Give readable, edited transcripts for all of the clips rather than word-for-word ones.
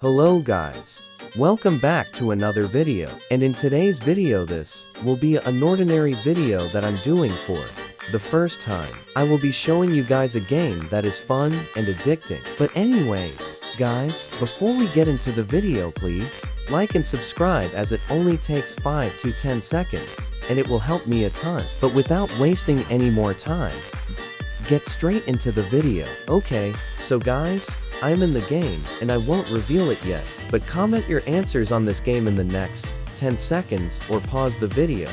Hello guys. Welcome back to another video. And in today's video this will be an ordinary video that I'm doing for the first time. I will be showing you guys a game that is fun and addicting. But anyways, guys, before we get into the video please, like and subscribe as it only takes 5 to 10 seconds, and it will help me a ton. But without wasting any more time, let's get straight into the video. Okay, so guys, I'm in the game, and I won't reveal it yet, but comment your answers on this game in the next 10 seconds or pause the video.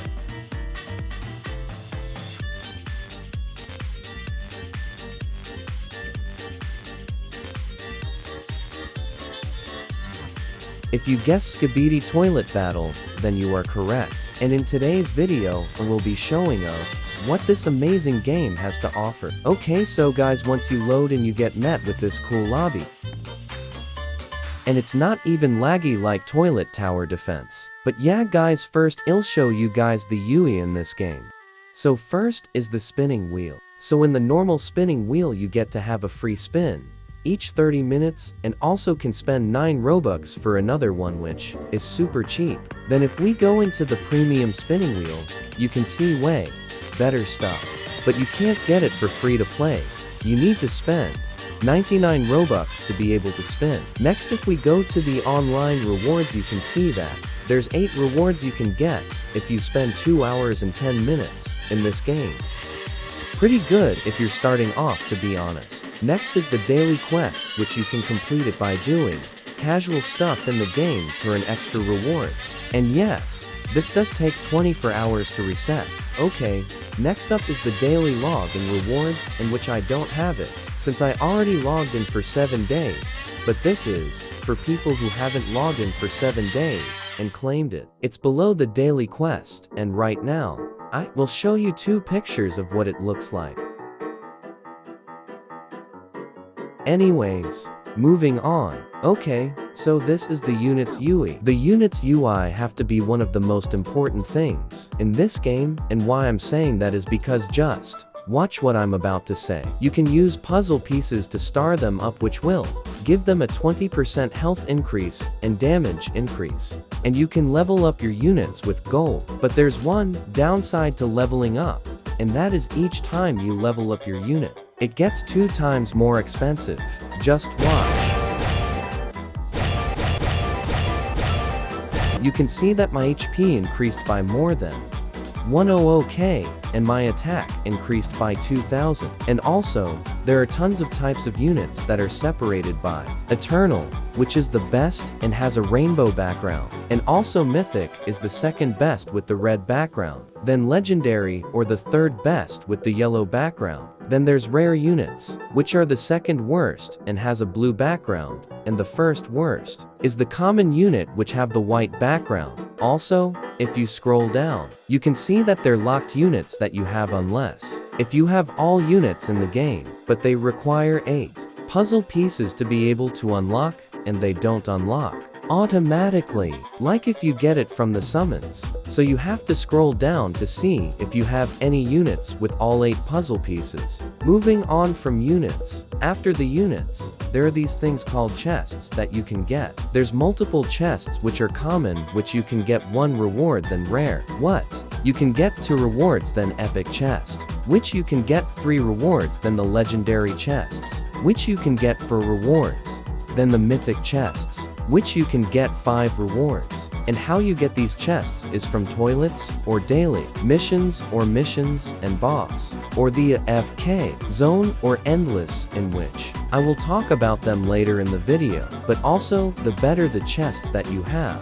If you guessed Skibidi Toilet Battle, then you are correct. And in today's video, I will be showing of what this amazing game has to offer. Okay, so guys, once you load and you get met with this cool lobby. And it's not even laggy like Toilet Tower Defense. But yeah guys, first I'll show you guys the UI in this game. So first is the spinning wheel. So in the normal spinning wheel you get to have a free spin each 30 minutes, and also can spend 9 Robux for another one, which is super cheap. Then if we go into the premium spinning wheel, you can see way better stuff. But you can't get it for free to play. You need to spend 99 Robux to be able to spin. Next, if we go to the online rewards, you can see that there's 8 rewards you can get if you spend 2 hours and 10 minutes in this game. Pretty good if you're starting off, to be honest. Next is the daily quests, which you can complete it by doing casual stuff in the game to earn extra rewards. And yes, this does take 24 hours to reset. Okay, next up is the daily log and rewards, in which I don't have it, since I already logged in for 7 days. But this is for people who haven't logged in for 7 days and claimed it. It's below the daily quest, and right now, I will show you 2 pictures of what it looks like. Anyways, moving on. Okay, so this is the unit's UI. The unit's UI have to be one of the most important things in this game, and why I'm saying that is because just watch what I'm about to say. You can use puzzle pieces to star them up, which will give them a 20% health increase and damage increase. And you can level up your units with gold. But there's one downside to leveling up, and that is each time you level up your unit, it gets 2 times more expensive. Just watch. You can see that my HP increased by more than 100k, and my attack increased by 2000. And also, there are tons of types of units that are separated by Eternal, which is the best and has a rainbow background, and also Mythic is the second best with the red background, then Legendary or the third best with the yellow background. Then there's rare units, which are the second worst and has a blue background, and the first worst is the common unit, which have the white background. Also, if you scroll down, you can see that they're locked units that you have unless if you have all units in the game, but they require 8 puzzle pieces to be able to unlock, and they don't unlock automatically, like if you get it from the summons. So you have to scroll down to see if you have any units with all 8 puzzle pieces. Moving on from units, after the units, there are these things called chests that you can get. There's multiple chests which are common, which you can get 1 reward, then rare. What? You can get 2 rewards, then epic chest, which you can get 3 rewards, then the legendary chests, which you can get for rewards, then the mythic chests, which you can get 5 rewards. And how you get these chests is from toilets, or daily missions, and boss, or the FK zone, or endless, in which I will talk about them later in the video. But also, the better the chests that you have,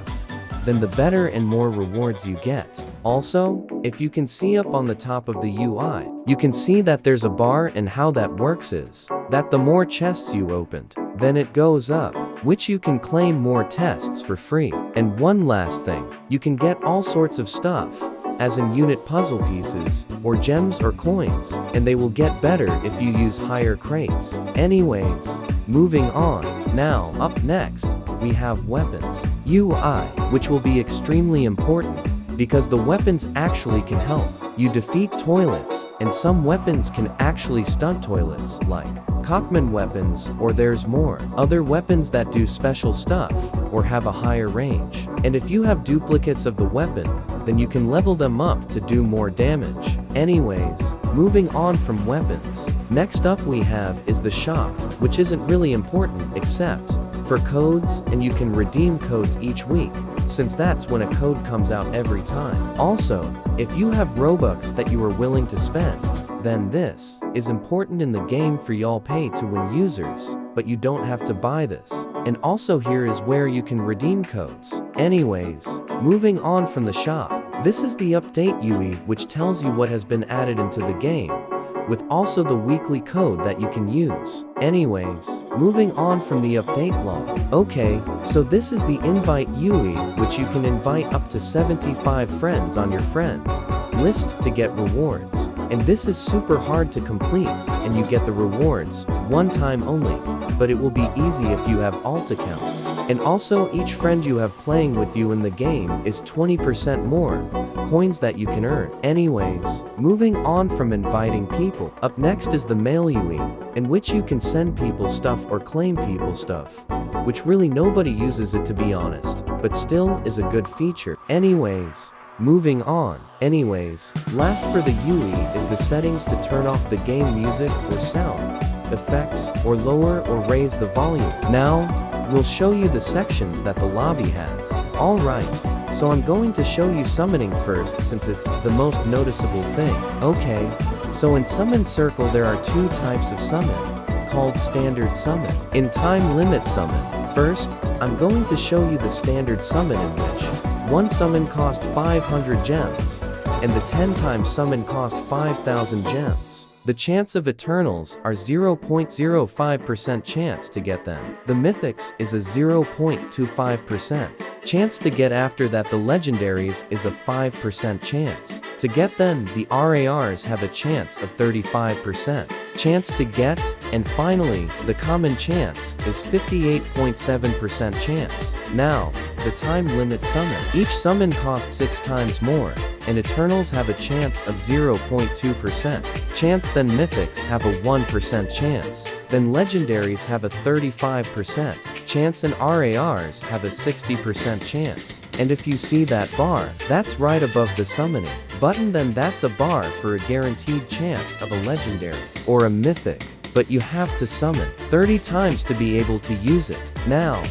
then the better and more rewards you get. Also, if you can see up on the top of the UI, you can see that there's a bar, and how that works is that the more chests you opened, then it goes up, which you can claim more tests for free. And one last thing, you can get all sorts of stuff, as in unit puzzle pieces, or gems or coins, and they will get better if you use higher crates. Anyways, moving on. Now, up next, we have weapons UI, which will be extremely important, because the weapons actually can help you defeat toilets, and some weapons can actually stunt toilets, like Cockman weapons, or there's more. Other weapons that do special stuff, or have a higher range. And if you have duplicates of the weapon, then you can level them up to do more damage. Anyways, moving on from weapons. Next up we have is the shop, which isn't really important except for codes, and you can redeem codes each week, since that's when a code comes out every time. Also, if you have Robux that you are willing to spend, then this is important in the game for y'all pay to win users, but you don't have to buy this. And also here is where you can redeem codes. Anyways, moving on from the shop, this is the update UI, which tells you what has been added into the game, with also the weekly code that you can use. Anyways, moving on from the update log. Okay, so this is the invite UI, which you can invite up to 75 friends on your friends list to get rewards. And this is super hard to complete, and you get the rewards one time only, but it will be easy if you have alt accounts. And also each friend you have playing with you in the game is 20% more coins that you can earn. Anyways, moving on from inviting people, up next is the mail UI, in which you can send people stuff or claim people stuff, which really nobody uses it to be honest, but still is a good feature. Anyways, moving on. Anyways, last for the UI is the settings to turn off the game music or sound effects, or lower or raise the volume. Now, we'll show you the sections that the lobby has. Alright, so I'm going to show you summoning first since it's the most noticeable thing. Okay, so in Summon Circle there are two types of summon, called Standard Summon and Time Limit Summon. First, I'm going to show you the Standard Summon, in which one summon cost 500 gems, and the 10 times summon cost 5,000 gems. The chance of Eternals are 0.05% chance to get them. The Mythics is a 0.25% chance to get. After that, the Legendaries is a 5% chance to get. Then the RARs have a chance of 35% chance to get, and finally, the Common chance is 58.7% chance. Now, the Time Limit Summon. Each summon costs 6 times more, and Eternals have a chance of 0.2% chance. Then Mythics have a 1% chance. Then Legendaries have a 35% chance, and RARs have a 60% chance. And if you see that bar, that's right above the summoning button, then that's a bar for a guaranteed chance of a legendary or a mythic. But you have to summon 30 times to be able to use it. Now,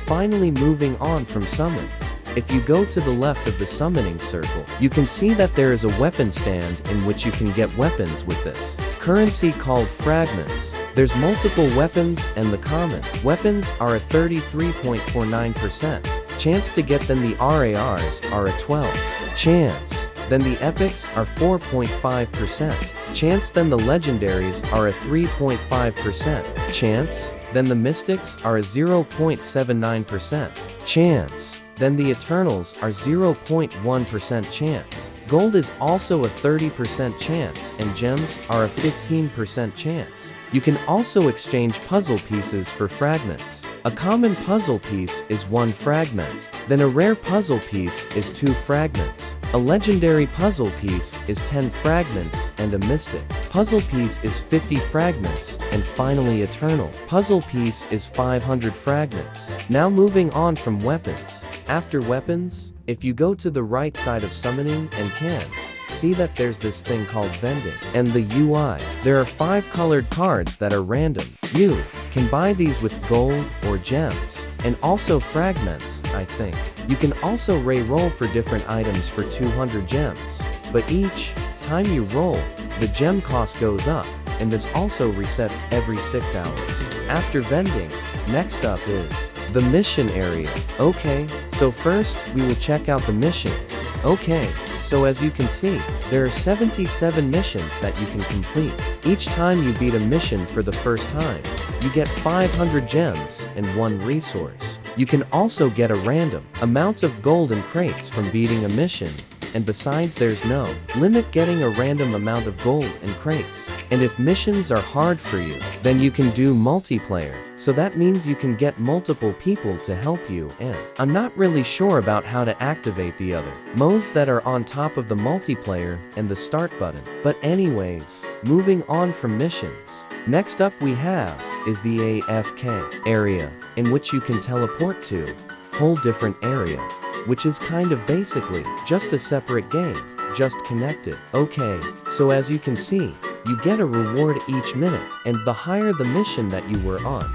finally moving on from summons. If you go to the left of the summoning circle, you can see that there is a weapon stand in which you can get weapons with this currency called fragments. There's multiple weapons, and the common weapons are a 33.49% chance to get. Then the RARs are a 12% chance. Then the epics are 4.5% chance. Then the legendaries are a 3.5% chance. Then the mystics are a 0.79% chance. Then the Eternals are 0.1% chance. Gold is also a 30% chance, and gems are a 15% chance. You can also exchange puzzle pieces for fragments. A common puzzle piece is 1 fragment. Then a rare puzzle piece is 2 fragments. A legendary puzzle piece is 10 fragments, and a mystic puzzle piece is 50 fragments, and finally Eternal puzzle piece is 500 fragments. Now moving on from weapons. After weapons, if you go to the right side of summoning and can see that there's this thing called vending. And the UI, there are 5 colored cards that are random. You can buy these with gold or gems, and also fragments, I think. You can also re-roll for different items for 200 gems. But each time you roll, the gem cost goes up, and this also resets every 6 hours. After vending, next up is the mission area. Okay, so first we will check out the missions. Okay, so as you can see, there are 77 missions that you can complete. Each time you beat a mission for the first time, you get 500 gems and 1 resource. You can also get a random amount of gold in crates from beating a mission, and besides there's no limit getting a random amount of gold and crates. And if missions are hard for you, then you can do multiplayer. So that means you can get multiple people to help you, and I'm not really sure about how to activate the other modes that are on top of the multiplayer and the start button. But anyways, moving on from missions. Next up we have is the AFK area, in which you can teleport to whole different area, which is kind of basically just a separate game, just connected. Okay, so as you can see, you get a reward each minute, and the higher the mission that you were on,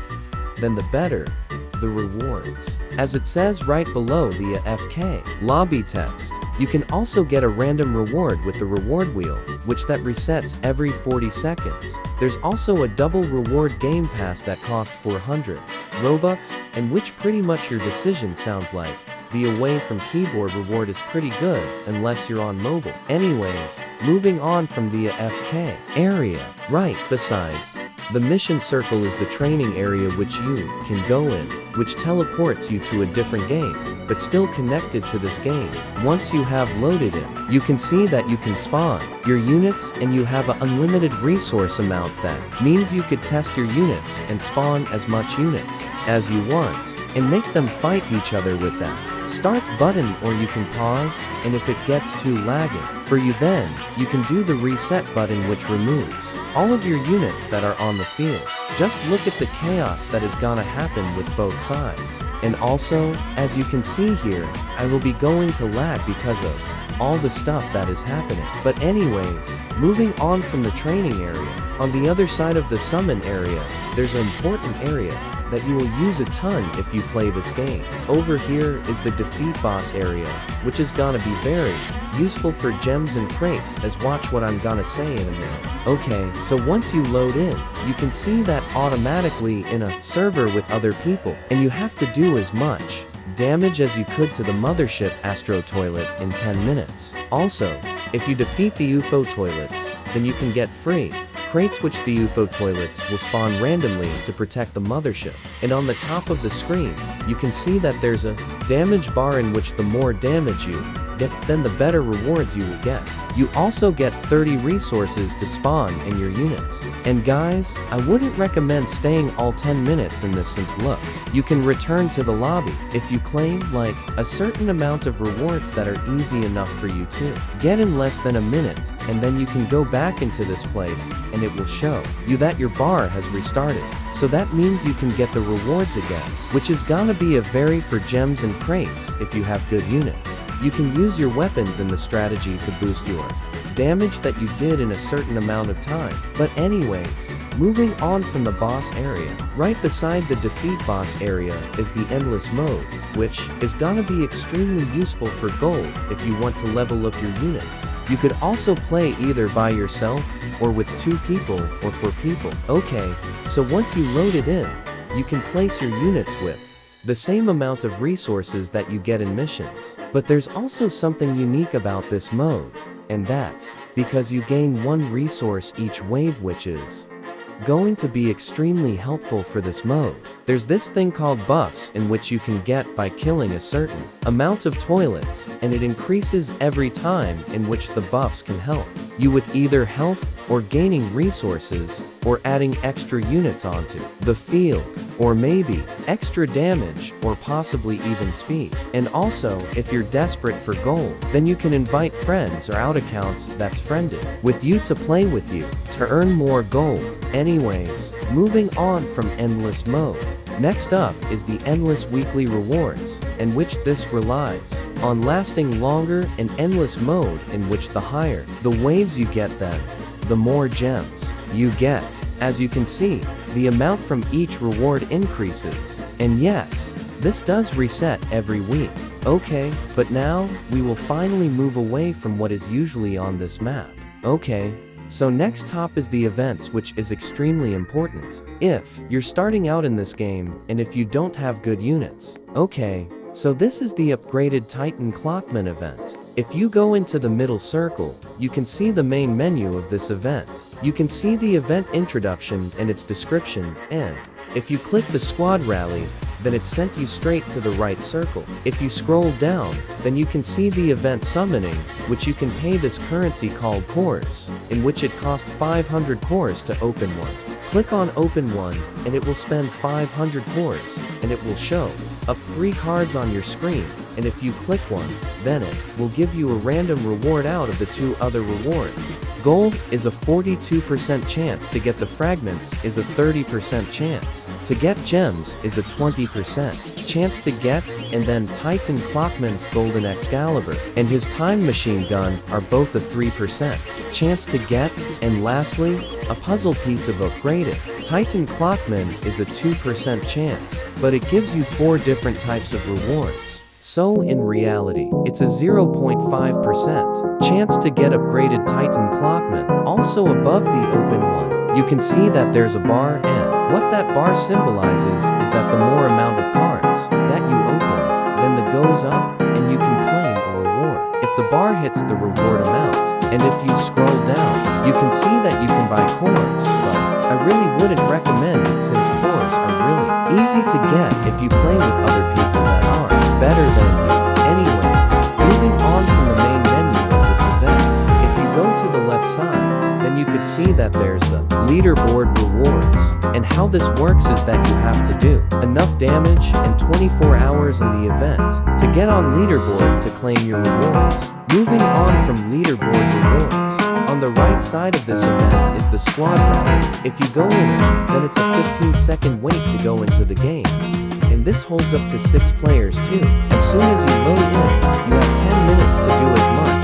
then the better the rewards. As it says right below the AFK lobby text, you can also get a random reward with the reward wheel, which that resets every 40 seconds. There's also a double reward game pass that cost 400 Robux, and which pretty much your decision sounds like. The away from keyboard reward is pretty good, unless you're on mobile. Anyways, moving on from the AFK area. Right, besides, the mission circle is the training area which you can go in, which teleports you to a different game, but still connected to this game. Once you have loaded it, you can see that you can spawn your units and you have an unlimited resource amount. That means you could test your units and spawn as much units as you want, and make them fight each other with that start button, or you can pause, and if it gets too lagging for you, then you can do the reset button, which removes all of your units that are on the field. Just look at the chaos that is gonna happen with both sides. And also, as you can see here, I will be going to lag because of all the stuff that is happening. But anyways, moving on from the training area, on the other side of the summon area, there's an important area that you will use a ton if you play this game. Over here is the defeat boss area, which is gonna be very useful for gems and crates, as watch what I'm gonna say in a minute. Okay, so once you load in, you can see that automatically in a server with other people, and you have to do as much damage as you could to the mothership Astro Toilet in 10 minutes. Also, if you defeat the UFO toilets, then you can get free crates, which the UFO toilets will spawn randomly to protect the mothership. And on the top of the screen, you can see that there's a damage bar, in which the more damage you get, then the better rewards you will get. You also get 30 resources to spawn in your units. And guys, I wouldn't recommend staying all 10 minutes in this, since look, you can return to the lobby if you claim like a certain amount of rewards that are easy enough for you to get in less than a minute, and then you can go back into this place and it will show you that your bar has restarted. So that means you can get the rewards again, which is gonna be a vary for gems and crates if you have good units. You can use your weapons in the strategy to boost your damage that you did in a certain amount of time. But anyways, moving on from the boss area, right beside the defeat boss area is the endless mode, which is gonna be extremely useful for gold if you want to level up your units. You could also play either by yourself, or with 2 people, or 4 people. Okay, so once you load it in, you can place your units with the same amount of resources that you get in missions. But there's also something unique about this mode, and that's because you gain 1 resource each wave, which is going to be extremely helpful for this mode. There's this thing called buffs, in which you can get by killing a certain amount of toilets, and it increases every time in which the buffs can help you with either health, or gaining resources, or adding extra units onto the field, or maybe extra damage, or possibly even speed. And also, if you're desperate for gold, then you can invite friends or out accounts that's friended with you to play with you to earn more gold. Anyways, moving on from endless mode. Next up is the endless weekly rewards, in which this relies on lasting longer, and endless mode, in which the higher the waves you get, then the more gems you get. As you can see, the amount from each reward increases. And yes, this does reset every week. Okay, but now we will finally move away from what is usually on this map. Okay, so next top is the events, which is extremely important if you're starting out in this game, and if you don't have good units. Okay, so this is the upgraded Titan Clockman event. If you go into the middle circle, you can see the main menu of this event. You can see the event introduction and its description, and if you click the squad rally, then it sent you straight to the right circle. If you scroll down, then you can see the event summoning, which you can pay this currency called cores, in which it cost 500 cores to open one. Click on open one, and it will spend 500 cores, and it will show up 3 cards on your screen, and if you click one, then it will give you a random reward out of the 2 other rewards. Gold is a 42% chance to get the fragments is a 30% chance. To get gems is a 20% chance to get, and then Titan Clockman's Golden Excalibur and his Time Machine Gun are both a 3% chance to get, and lastly, a puzzle piece of upgraded Titan Clockman is a 2% chance, but it gives you 4 different types of rewards. So in reality, it's a 0.5% chance to get upgraded Titan Clockman. Also above the open one, you can see that there's a bar, and what that bar symbolizes is that the more amount of cards that you open, then the goes up, and you can claim a reward if the bar hits the reward amount. And if you scroll down, you can see that you can buy cores, but I really wouldn't recommend it since cores are really easy to get if you play with other people that are better than you. Anyways, moving on from the main menu of this event, if you go to the left side, then you could see that there's the leaderboard rewards. And how this works is that you have to do enough damage and 24 hours in the event to get on leaderboard to claim your rewards. Moving on from leaderboard rewards, on the right side of this event is the squad bar. If you go in it, then it's a 15-second wait to go into the game. And this holds up to 6 players too. As soon as you load in, you have 10 minutes to do as much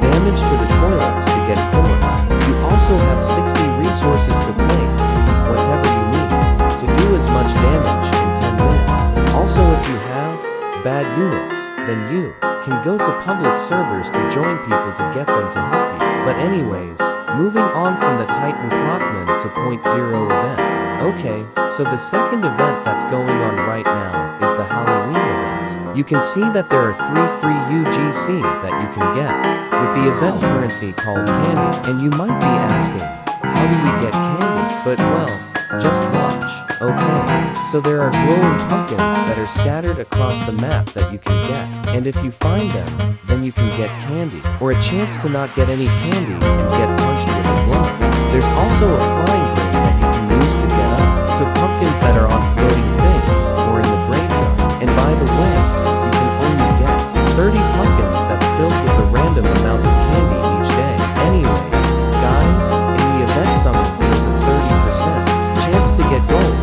damage to the toilets to get cores. You also have 60 resources to place whatever you need to do as much damage in 10 minutes. Also, if you have bad units, then you can go to public servers to join people to get them to help you. But anyways, moving on from the Titan Clockman to Point Zero event. Okay, so the second event that's going on right now is the Halloween event. You can see that there are 3 free UGC that you can get with the event currency called candy. And you might be asking, how do we get candy? But well, just watch. Okay, so there are glowing pumpkins that are scattered across the map that you can get. And if you find them, then you can get candy, or a chance to not get any candy and get punched with a glove. There's also a flying ring that you can use to get up to pumpkins that are on floating things or in the graveyard. And by the way, you can only get 30 pumpkins that's filled with a random amount of candy each day. Anyways, guys, in the event summit there's a 30% chance to get gold,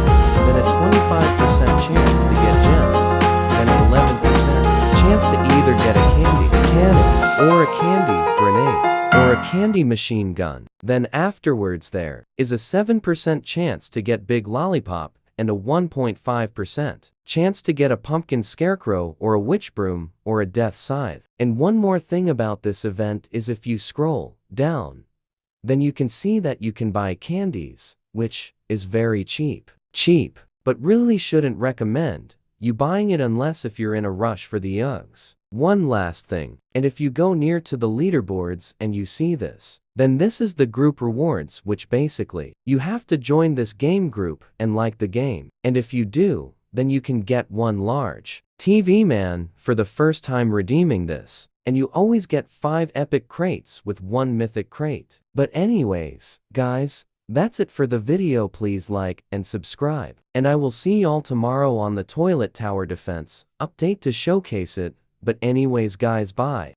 then a 25% chance to get gems, then an 11% chance to either get a candy cannon, or a candy grenade, or a candy machine gun. Then afterwards there is a 7% chance to get big lollipop, and a 1.5% chance to get a pumpkin scarecrow or a witch broom or a death scythe. And one more thing about this event is if you scroll down, then you can see that you can buy candies, which is very cheap. But really shouldn't recommend you buying it unless if you're in a rush for the Uggs. One last thing, and if you go near to the leaderboards and you see this, then this is the group rewards, which basically, you have to join this game group and like the game. And if you do, then you can get 1 large TV man for the first time redeeming this. And you always get 5 epic crates with 1 mythic crate. But anyways, guys, that's it for the video. Please like and subscribe. And I will see y'all tomorrow on the Toilet Tower Defense update to showcase it. But anyways guys, bye.